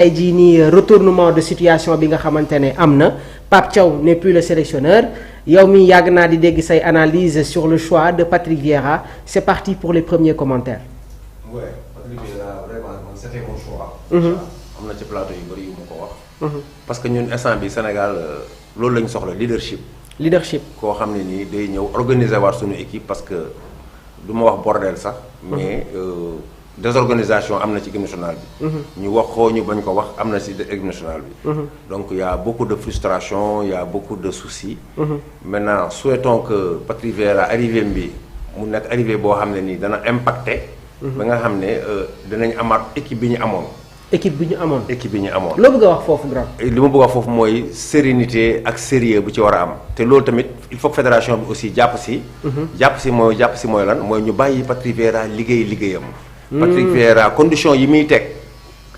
tey jii nii retournement de situation bi nga xamante ne am na Pape Thiaw n'est plus le sélectionneur yow mi yàgg naa di dégg say analyse sur le choix de Patrick Vieira c'est parti pour les premiers commentaires. oui Patrick Vieira vraiment c'était mon choix. am na ci plateau yu bëri yu ma ko wax. parce que ñun instant bi Sénégal loolu lañ soxla leadership. koo xam ne nii day ñëw organiser waat suñu équipe parce que du ma wax bordel sax. mais désorganisation am na ci équipe nationale bi. ñu wax ko ñu bañ ko wax am na ci équipe nationale bi. donc y a beaucoup de frustration y a beaucoup de soucis. maintenant souhaitons que Patrick Vieira arrivé bi mu nekk arrivé boo xam ne nii dana impacté. ba nga xam ne dinañ amaat équipe bi ñu amoon. équipe bi ñu amoon. loo bëgg a wax foofu grand. li ma bëgg a wax foofu mooy sérénité ak sérieux bu ci war a am te loolu tamit il faut que fédération bi aussi jàpp si. jàpp si mooy lan mooy ñu bàyyi Patrick Vieira liggéeyam. Patrick Vieira conditions yi muy teg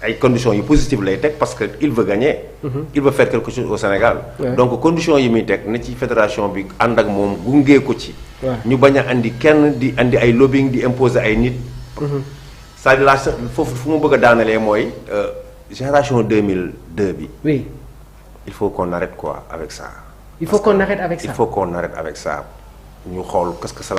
ay conditions yu positives lay teg parce que il veut gagner. il veut faire quelque chose au Sénégal. donc conditions yi muy teg na ci fédération bi ànd ak moom gunge ko ci. ñu bañ a andi kenn di andi ay lobbying di imposer ay nit. c'est-à-dire la foofu fu mu bëgg a daanalee mooy génération 2002 bi. oui. il faut qu'on arrête quoi avec ça. il faut qu'on arrête avec ça. ñu xool qu'est-ce que ça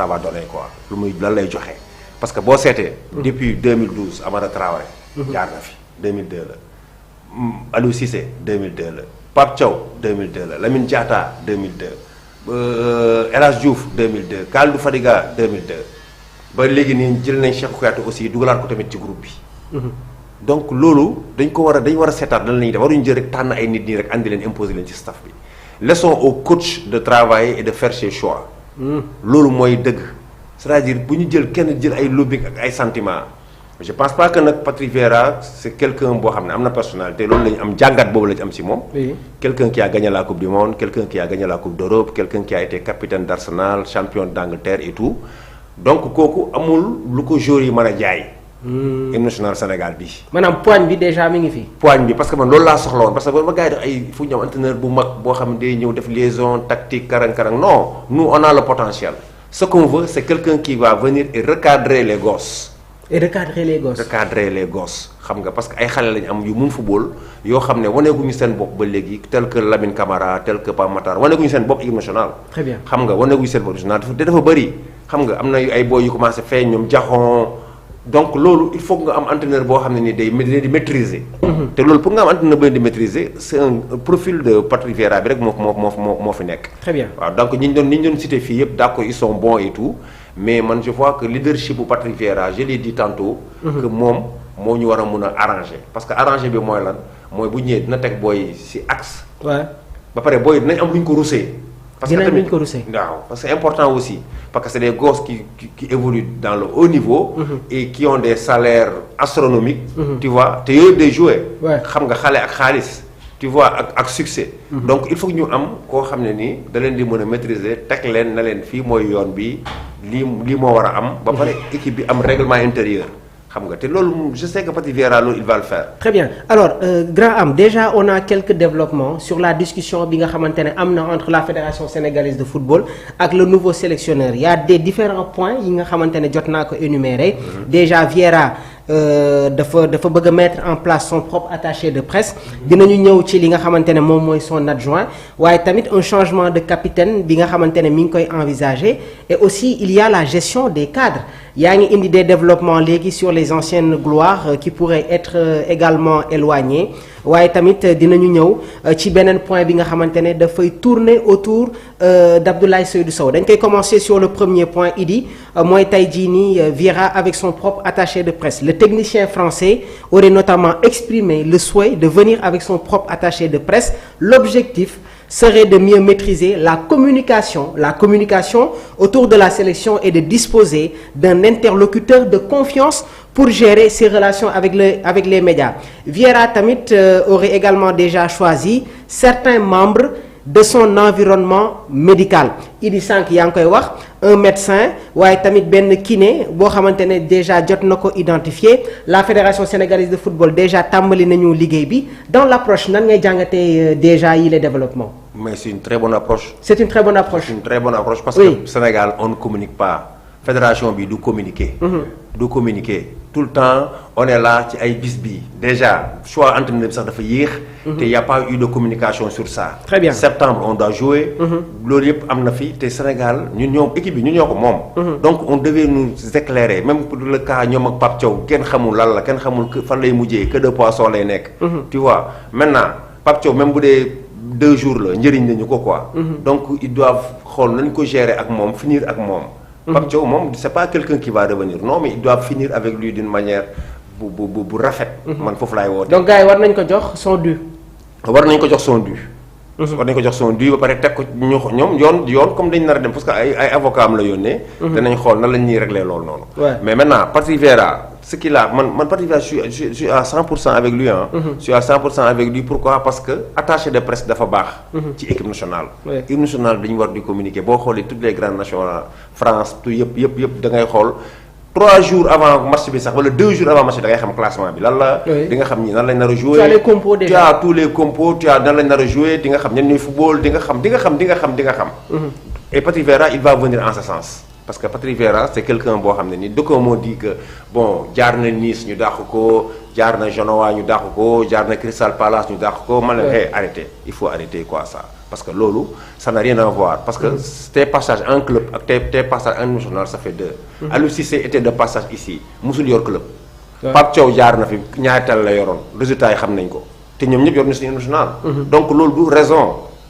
va donner quoi lu muy lan lay joxe. parce que boo seetee. depuis 2012 Amara Traoré. jaar na fi 2002 la. Aliou Cissé 2002 la. Pape Thiaw 2002 la Lamine Diatta 2002. El Hadj Diouf 2002 Kalidou Fadiga 2002. ba léegi nii jël nañ Cheikh Kouyaté aussi dugalaat ko tamit ci groupe bi. donc loolu dañ war a seetaat lan la ñuy def waruñu jël rek tànn ay nit nii rek andi leen imposer leen ci staff bi. laissons au coach de travailler et de faire ses choix. loolu mooy dëgg. c'est-à-dire bu ñu jël kenn jël ay lobbying ak ay sentiments je pense pas que nag Patrick Vieira c'est quelqu'un boo xam ne am na personnalité loolu la ñu am jàngat boobu la ñu am ci moom. quelqu'un qui a gagné la coupe du monde quelqu'un qui a gagné la coupe d'Europe quelqu'un qui a été capitaine d'Arsenal champion d'Angleterre et tout donc kooku amul lu ko joueur yi mën a jaay. équipe nationale Sénégal bi. maanaam poigne bi déjà mi ngi fi. poigne bi parce que man loolu laa soxla woon parce que ba gars yi def ay fu ñu am entraîneur bu mag boo xam ne day ñëw def liaison tactique karang-karang non nous on a le potentiel. ce qu'on veut c'est quelqu'un qui va venir et recadrer les gosses. recadrer les gosses xam nga parce que ay xale lañu am yu mun football yoo xam ne waneeguñu seen bopp ba léegi tel que Lamine Camara tel que Pape Matar waneeguñu seen bopp équipe nationale. très bien xam nga waneeguñu seen bopp nationale dafa bëri xam nga am na ay boy yu commencé feeñ ñoom jaxon donc loolu il faut nga am entraîneur boo xam ne ni day di maîtriser. te loolu pour nga am entraîneur boo di maîtriser c'est un profil de Patrick Vieira bi rek moo fi nekk. très bien waaw donc ñi ñu doon cité fii yëpp d'accord ils sont bons et tout mais man je vois que leadership bu Patrick Vieira je l'ai dit tantôt. que moom moo ñu war a mun a arranger parce que arranger bi mooy lan mooy bu ñëwee dina teg booy ci axe. ba pare booy dinañ am lu ñu ko rusee. parce que tamit waaw parce que c'est important aussi parce que c'est des gosses qui évoluent dans le haut niveau. et qui ont des salaires astronomiques. tu vois te yooyu day jouer. xam nga xale ak xaalis. tu vois ak succès. donc il faut que ñu am koo xam ne nii da leen di mën a maîtriser teg leen na leen fii mooy yoon bi lii moo war a am. ba pare équipe bi am règlement intérieur. xam nga te loolu je sais que Patrick Vieira loolu il va le faire. très bien alors grand am déjà on a quelques développements sur la discussion bi nga xamante ne am na entre la fédération sénégalaise de football ak le nouveau sélectionneur il y a des différents points yi nga xamante ne jot naa ko énumérer. déjà Vieira dafa bëgg a mettre en place son propre attaché de presse. dinañu ñëw ci li nga xamante ne moom mooy son adjoint waaye tamit un changement de capitaine bi nga xamante ne mi ngi koy envisager et aussi il y a la gestion des cadres. yaa ngi indi des développements léegi sur les anciennes gloires qui pourraient être également éloignées waaye tamit dinañu ñëw ci beneen point bi nga xamante ne dafay tourner autour d'Abdoulaye Seydou Sow dañ koy commencer sur le premier point Idi mooy tey jii nii Vieira avec son propre attaché de presse le technicien français aurait notamment exprimé le souhait de venir avec son propre attaché de presse l'objectif serait de mieux maîtriser la communication autour de la sélection et de disposer d'un interlocuteur de confiance pour gérer ses relations avec les médias. Vieira tamit aurait également déjà choisi certains membres de son environnement médical Idi sànq yaa ngi koy wax un médecin waaye tamit benn kiné boo xamante ne déjà jot na ko identifier la fédération sénégalaise de football déjà tàmbali nañu liggéey bi dans l'approche nan ngay jàngatee déjà yi les développements. mais c'est une très bonne approche. C'est une très bonne approche. C'est une très bonne approche parce que Sénégal on ne communique pas fédération bi du communiquer. du communiquer tout le temps on est là ci ay bis bi déjà choix entraîneur bi sax dafa yéex. te y a pas eu de communication sur ça. Très bien. septembre on doit jouer. loolu yëpp am na fi te Sénégal ñun ñoom équipe bi ñun ñoo ko moom. donc on devait nous éclairer même pour le cas ñoom ak Pape Thiaw kenn xamul lan la kenn xamul fan lay mujjee que de poisson lay nekk. tu vois maintenant Pape Thiaw même bu dee 2 jours la njëriñ nañu ko quoi. donc ils doivent xool nañ ko gérer ak moom finir ak moom. Pape Thiaw moom c'est pas quelqu'un qui va revenir non mais ils doivent finir avec lui d'une manière bu rafet. man foofu laay woote. donc gars yi war nañ ko jox son dû. war nañ ko jox son dû. war nañ ko jox son dû ba pare teg ko ñoom yoon comme dañ nar a dem parce que ay avocat am la yónnee. danañ xool nan la ñuy régler loolu noonu. mais maintenant Patrick Vieira ce qu'il a man Patrick Vieira je suis à 100% avec lui ah. je suis à 100% avec lui pourquoi parce que attaché de presse dafa baax. ci équipe nationale. équipe nationale dañu war di communiquer boo xoolee toutes les grandes nations France tout yëpp da ngay xool. 3 jours avant match bi sax wala 2 jours avant match bi da ngay xam classement bi lan la. di nga xam ñi nan lañ nar a jouer. tu as les compos déjà. tu as tous les compos tu as nan lañ nar a jouer di nga xam ñan ñooy football di nga xam. et Patrick Vieira il va venir en ce sens. parce que Patrick Vieira c'est quelqu'un boo xam ne nii d'aucuns m'ont dit que bon jaar na Nice ñu dàq ko jaar na Genoa ñu dàq ko jaar na Crystal Palace ñu dàq ko. man la arrêter il faut arrêter quoi ça. parce que loolu ça n'a rien à voir parce que tes passages en club ak tes passages en national ça fait 2. Aliou Cissé était de passage ici musul yor club. Pape Thiaw jaar na fi ñaari tal la yoroon résultats yi xam nañ ko te ñoom ñëpp yor na suñu national. donc loolu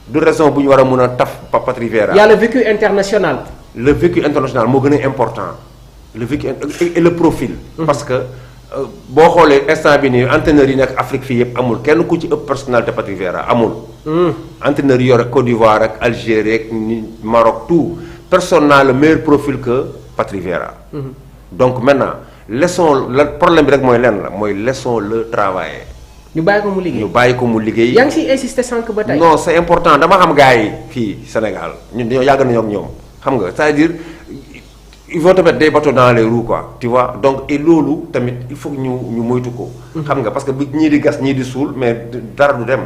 du raison bu ñu war a mën a taf Patrick Vieira. Il y a le vécu international. le vécu international moo gën a important le vécu et le profil. parce que boo xoolee instant bi nii entraîneurs yi nekk Afrique fii yëpp amul kenn ku ci ëpp personnalité Patrick Vieira amul. entraîneurs yi yor Côte d'Ivoire ak Algérie ak Maroc tout personne n'a le meilleur profil que Patrick Vieira. donc maintenant laissons le problème bi rek mooy lenn la mooy laissons le travailler. ñu bàyyi ko mu liggéey. yaa ngi siy insister sànq ba tey. non c'est important dama xam gars yi fii Sénégal ñun dañoo yàgg nañoo ak ñoom xam nga c'est-à-dire ils vont te mettre des bâtons dans les roues quoi tu vois donc et loolu tamit il faut que ñu moytu ko. xam nga parce que bu ñii di gas ñii di suul mais dara du dem.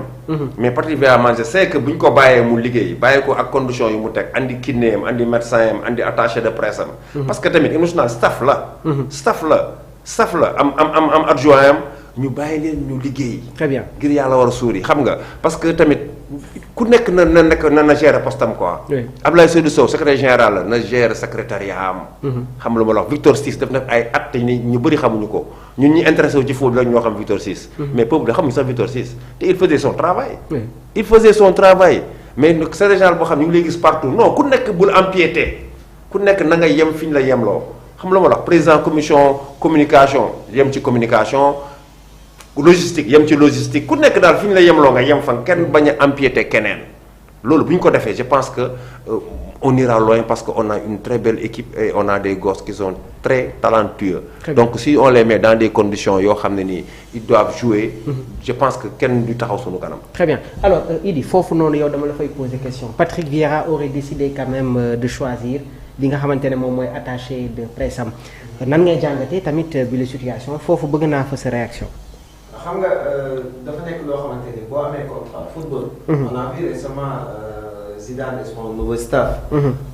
mais Patrick Vieira man je sais que bu ñu ko bàyyee mu liggéey bàyyi ko ak conditions yu mu teg andi kiné am andi médecin am andi attaché de presse am. parce que tamit émotionnel staff la. staff la am adjoint am ñu bàyyi leen ñu liggéey. très bien ngir yàlla war a suuri xam nga parce que tamit ku nekk na gérer postam quoi. Abdoulaye Seydou Sow secrétaire général la na gérer secrétariat am. xam lu ma la wax Victor Ciss def na ay at te ñu bëri xamuñu ko ñun ñi intéressé wu ci football rek ñoo xam Victor Ciss. mais peuple da xamuñu sax Victor Ciss te il faisait son travail. mais secrétaire général boo xam ñu ngi lay gis partout non ku nekk bul empiété ku nekk na nga yem fi ñu la yemloo xam lu ma la wax président commission communication yem ci communication. logistique yem ci logistique ku nekk daal fi ñu la yemloo nga yem fan kenn bañ a empiéter keneen loolu bu ñu ko defee je pense que on ira loin parce que on a une très belle équipe et on a des gosses qui sont très talentueux. Donc si on les met dans des conditions yoo xam ne nii ils doivent jouer. je pense que kenn du taxaw sunu kanam. très bien alors Idy foofu noonu yow dama la fay poser question Patrick Vieira aurait décidé quand même de choisir li nga xamante ne moom mooy attaché de presse am nan ngay jàngatee tamit bi la situation foofu bëgg naa fa sa réaction. xam nga dafa nekk loo xamante ni boo amee contrat football. on a vu récemment Zidane et son nouveau staff.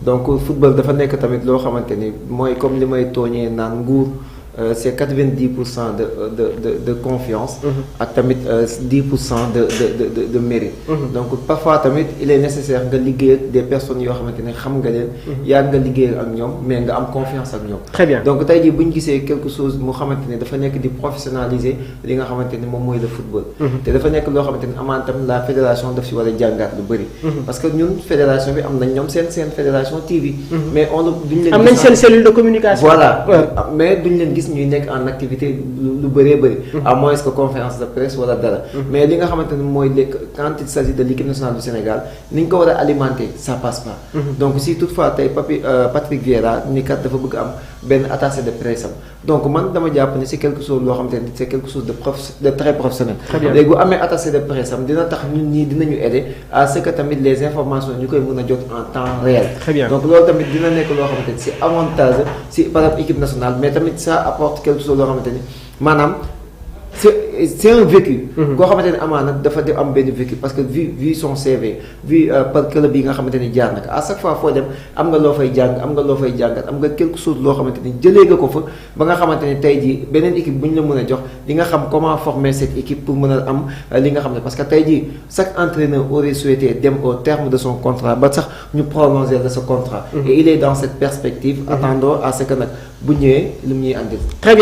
donc football dafa nekk tamit loo xamante ni mooy comme li may tooñee naan nguur c'est 90% de confiance. ak tamit 10% de mérite. donc parfois tamit il est nécessaire nga liggéey ak des personnes yoo xamante ne xam nga leen. yaa nga liggéey ak ñoom mais nga am confiance ak ñoom. très bien donc tey jii bu ñu gisee quelque chose mu xamante ne dafa nekk di professionnaliser li nga xamante ni moom mooy le football. te dafa nekk loo xamante ni amaan tam la fédération daf si war a jàngaat lu bëri. parce que ñun fédération bi am nañ ñoom seen fédération TV. mais on duñ leen. am nañ seen cellule de communication. voilà mais duñ leen gis ñuy nekk en activité lu bëree bëri. à moins que conférence de presse wala dara. mais li nga xamante ni mooy quand il s'agit de l'équipe nationale du Sénégal ni ñu ko war a alimenter ça passe pas. donc si toutefois tey Patrick Vieira ni kat dafa bëgg am benn attaché de presse am donc man dama jàpp ni c'est quelque chose loo xamante ni c'est quelque chose de très professionnel. léegi bu amee attaché de presse am dina tax ñun ñii dinañu aider à ce que tamit les informations ñu koy mën a jot en temps réel. donc loolu tamit dina nekk loo xamante ni c'est avantage si par exemple équipe nationale mais tamit ça apporte quelque chose loo xamante ni maanaam c'est un vécu. koo xamante ne amaana dafa def am benn vécu parce que vu son CV vu par club yi nga xamante ni jaar na ko à chaque fois foo dem am nga loo fay jàng am nga loo fay jàngat am nga quelque chose loo xamante ni jëlee nga ko fa ba nga xamante ni tey jii beneen équipe bu ñu la mën a jox di nga xam comment former cette équipe pour mën a am li nga xam ne parce que tey jii chaque entraîneur aurait souhaité dem au terme de son contrat ba sax ñu prolonger de ce contrat. Et il est dans cette perspective. Attendons à ce que nag bu ñëwee lu mu ñuy andil. Très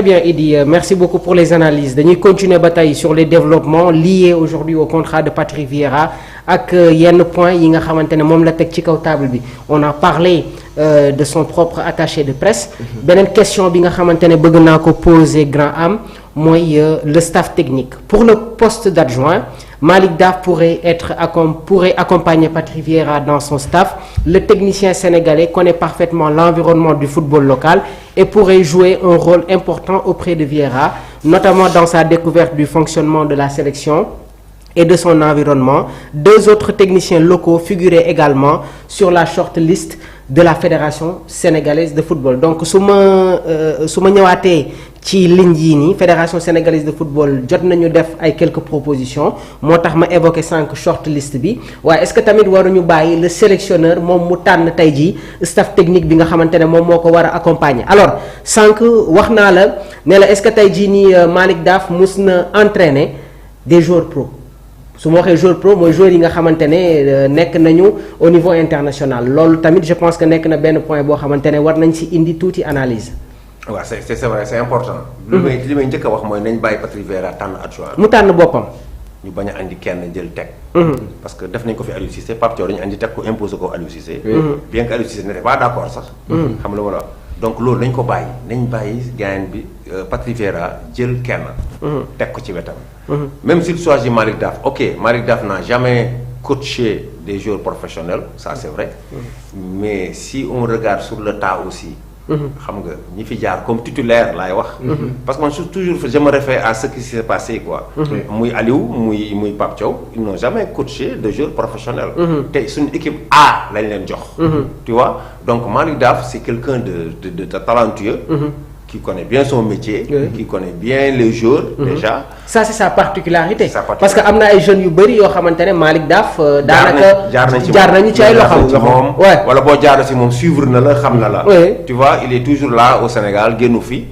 bien Idy, merci beaucoup pour les analyses dañuy continuer bataille sur les développements liés aujourd'hui au contrat de Patrick Vieira ak yenn point yi nga xamante ne moom la teg ci kaw table bi. On a parlé de son propre attaché de presse. beneen question bi nga xamante ne bëgg naa ko poser grand am mooy le staff technique pour le poste d'adjoint. Malick Daaf pourrait accompagner Patrick Vieira dans son staff. Le technicien sénégalais connaît parfaitement l'environnement du football local et pourrait jouer un rôle important auprès de Vieira, notamment dans sa découverte du fonctionnement de la sélection et de son environnement. 2 autres techniciens locaux figuraient également sur la shortlist de la Fédération sénégalaise de football. Donc su ma ñëwaatee ci ligne yii nii Fédération sénégalaise de football jot nañu def ay quelques propositions moo tax ma évoqué sànq shortlist bi waaye est-ce que tamit waruñu bàyyi le sélectionneur moom mu tànn tey jii staff technique bi nga xamante ne moom moo ko war a accompagner. Alors sànq wax naa la ne la est-ce que tey jii nii Malick Daaf mus na entraîner des joueurs pro. su ma waxee joueur pro mooy joueurs yi nga xamante ne nekk nañu au niveau international loolu tamit je pense que nekk na benn point boo xamante ne war nañ ci indi tuuti analyse. waaw c'est vrai c'est important. li may njëkk a wax mooy nañ bàyyi Patrick Vieira tànn adjoint. mu tànn boppam. ñu bañ a andi kenn jël teg. parce que def nañ ko fi Aliou Cissé Pape Thiaw dañu andi teg ko imposé ko Aliou Cissé. bien que Aliou Cissé n'était pas d'accord sax. xam nga wala donc loolu nañ ko bàyyi nañ bàyyi gaañ bi Patrick Vieira jël kenn. teg ko ci wetam. Même s'il choisit Malick Daaf ok Malick Daaf n'a jamais coaché des joueurs professionnels ça c'est vrai. Mais si on regarde sur le tas aussi. xam nga ñi fi jaar comme titulaire laay wax. parce que man toujours je me réfère à ce qui s'est passé quoi. muy Aliou muy Pape Thiaw ils n'ont jamais coaché de joueurs professionnels. te suñu équipe A lañ leen jox. tu vois donc Malick Daaf c'est quelqu'un de talentueux. qui connaît bien son métier. Qui connaît bien les joueurs déjà. Ça c'est sa particularité. Parce que am na ay jeunes yu bëri yoo xamante ne Malick Daaf. daanaka jaar nañu ci ay loxoom. wala boo jaar si moom suivre na la xam na la. tu vois il est toujours là au Sénégal génnu fi.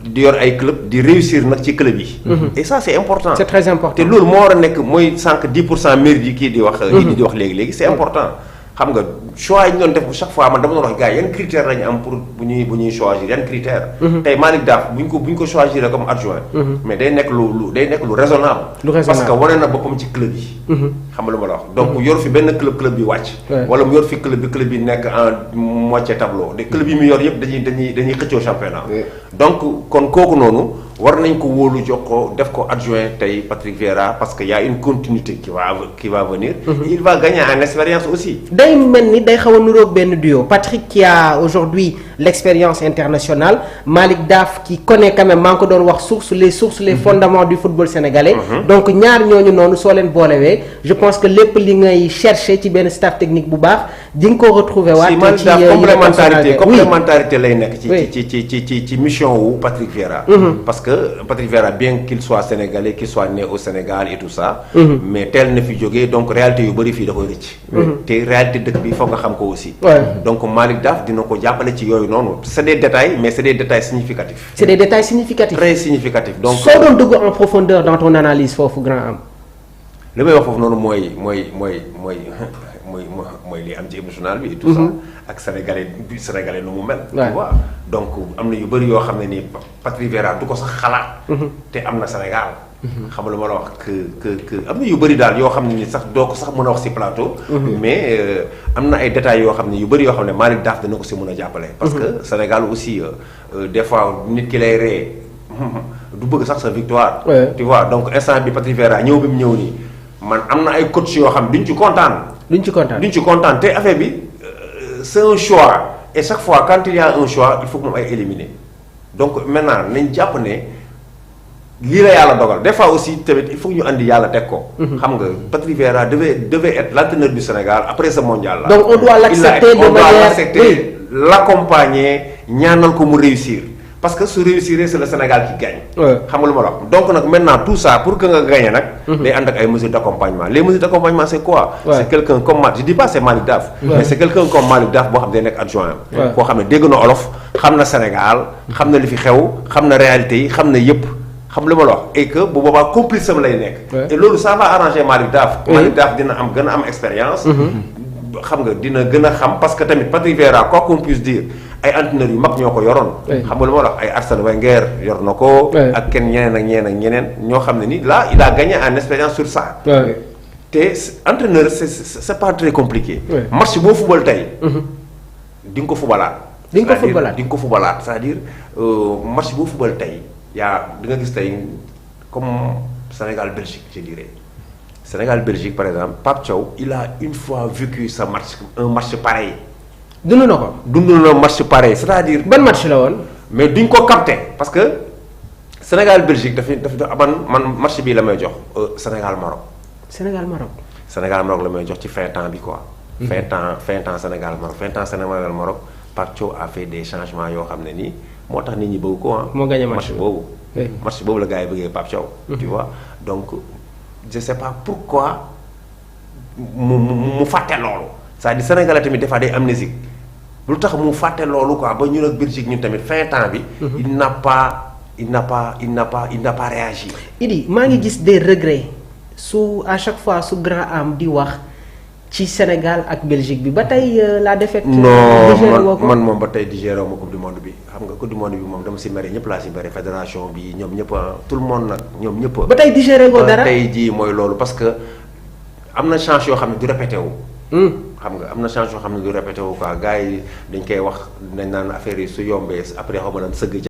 di yor ay club di réussir nag ci club yi. et ça c'est important. C'est très important te loolu moo war a nekk mooy sànq 10% mérite yi kii di wax. di wax léegi c'est important. xam nga choix yi ñu doon def chaque fois man dama doon wax gars yan critères lañu am pour bu ñuy choisir yan critères. tey Malick Daaf bu ñu ko choisir comme adjoint. mais day nekk lu raisonnable. parce que wane na boppam ci club yi. xam nga lu ma la wax donc yor fi benn club bi wàcc. wala mu yor fi club bi nekk en moitié tableau de club yi mu yor yëpp dañuy xëccoo championnat. donc kon kooku noonu war nañ ko wóolu jox ko def ko adjoint tey Patrick Vieira parce que y a une continuité qui va venir. il va gagner en expérience aussi. day mel ni day xaw a nuroog benn duo Patrick qui a aujourd'hui l'expérience internationale Malick Daaf qui connaît quand même maa ngi ko doon wax les fondements du football sénégalais. donc ñaar ñooñu noonu soo leen boolewee je pense que lépp li ngay chercher ci benn staff technique bu baax di nga ko retrouver waat. ci complémentarité lay nekk. ci mission wu Patrick Vieira. parce que Patrick Vieira bien qu'il soit sénégalais qu'il soit né au Sénégal et tout ça. mais teel na fi jógee donc réalité yu bëri fii da koy rëcc. te réalité dëkk bi foog nga xam ko aussi. donc Malick Daaf dina ko jàppale ci yooyu noonu c'est des détails mais c'est des détails significatifs. C'est des détails significatifs. Très significatifs donc. soo doon dugg en profondeur dans ton analyse foofu grand am. li may wax foofu noonu mooy li am ci équipe nationale bi et tout ça. ak sénégalais nu mu mel. tu vois donc am na yu bëri yoo xam ne nii Patrick Vieira du ko sax xalaat. te am na Sénégal. xam nga lu ma la wax que am na yu bëri daal yoo xam ne ni sax doo ko sax mën a wax ci plateau. mais am na ay détails yoo xam ne yu bëri yoo xam ne Malick Daaf dina ko ci mën a jàppale. parce que Sénégal aussi des fois nit ki lay ree du bëgg sax sa victoire. tu vois donc instant bi Patrick Vieira ñëw bi mu ñëw nii man am na ay coach yoo xam duñ ci kontaan. duñ ci kontaan te affaire bi c'est un choix et chaque fois quand il y a un choix il faut que moom ay éliminer donc maintenant nañ jàpp ne. lii la yàlla dogal des fois aussi tamit il faut que ñu andi yàlla teg ko. xam nga Patrick Vieira devait être l'entraîneur du Sénégal après ce mondial là. donc on doit l'accepter de manière l'accompagner ñaanal ko mu réussir parce que su réussir c'est le Sénégal qui gagne. Ouais. xam nga lu ma la wax donc nag maintenant tout ça pour que nga gagner nag. day ànd ak ay mesures d'accompagnement les mesures d'accompagnement c'est quoi. Ouais. c'est quelqu'un comme je dis pas c'est Malick Daf. mais c'est quelqu'un comme Malick Daf boo xam ne day nekk adjoint am. koo xam ne dégg na olof xam na Sénégal xam na li fi xew xam na réalité yi xam na yëpp xam li ma la wax et que bu boobaa complice am lay nekk. et loolu ça va arranger Malick Daf. Malick Daf dina am gën a am expérience. xam nga dina gën a xam parce que tamit Patrick Vieira quoi qu'on puisse dire ay entraîneurs yu mag ñoo ko yoroon. xam nga lu ma la wax ay Arsène Wenger yor na ko. ak kenn ñeneen ak ñeneen ak ñeneen ñoo xam ne ni là il a gagné en expérience sur ça. te entraîneur c'est pas très compliqué. match boo fubal tey. di nga ko fubalaat. di nga ko fubalaat di nga ko fubalaat c'est-à-dire match boo fubal tey yaa di nga gis tey comme Sénégal Belgique je dirais. Sénégal Belgique par exemple Pape Thiaw il a une fois vécu un match pareil. dund na ko. dund na match pareil c'est-à-dire. ban match la woon. mais duñ ko capté parce que Sénégal Belgique dafa man match bii la may jox Sénégal Maroc. Sénégal Maroc. Sénégal Maroc la may jox ci fin temps bi quoi. fin temps Sénégal Maroc fin temps Sénégal Maroc Pape Thiaw a fait des changements yoo xam ne nii moo tax nit ñi bëgg ko moo gagné match boobu. match boobu la gars yi bëggee Pape Thiaw. tu vois donc je sais pas pourquoi mu fàtte loolu. c'est-à-dire Sénégalais tamit des fois day amnésique lu tax mu fàtte loolu quoi ba ñun ak Belgique ñun tamit fin temps bi. il n'a pas réagi. Idi maa ngi gis des regrets su à chaque fois su grand am di wax ci Sénégal ak Belgique bi ba tey la défaite. non man moom ba tey digéré ma coupe du monde bi xam nga coupe du monde bi moom dama si mere ñëpp laa si mere fédération bi ñoom ñëpp tout le monde nag ñoom ñëpp. ba tey digéré ko dara tey jii mooy loolu parce que am na chance yoo xam ne du répété wu. xam nga am na chance yoo xam ne du répété wu quoi gars yi dañ koy wax dañ naan affaire yi su yombee après xaw ma naan sëgg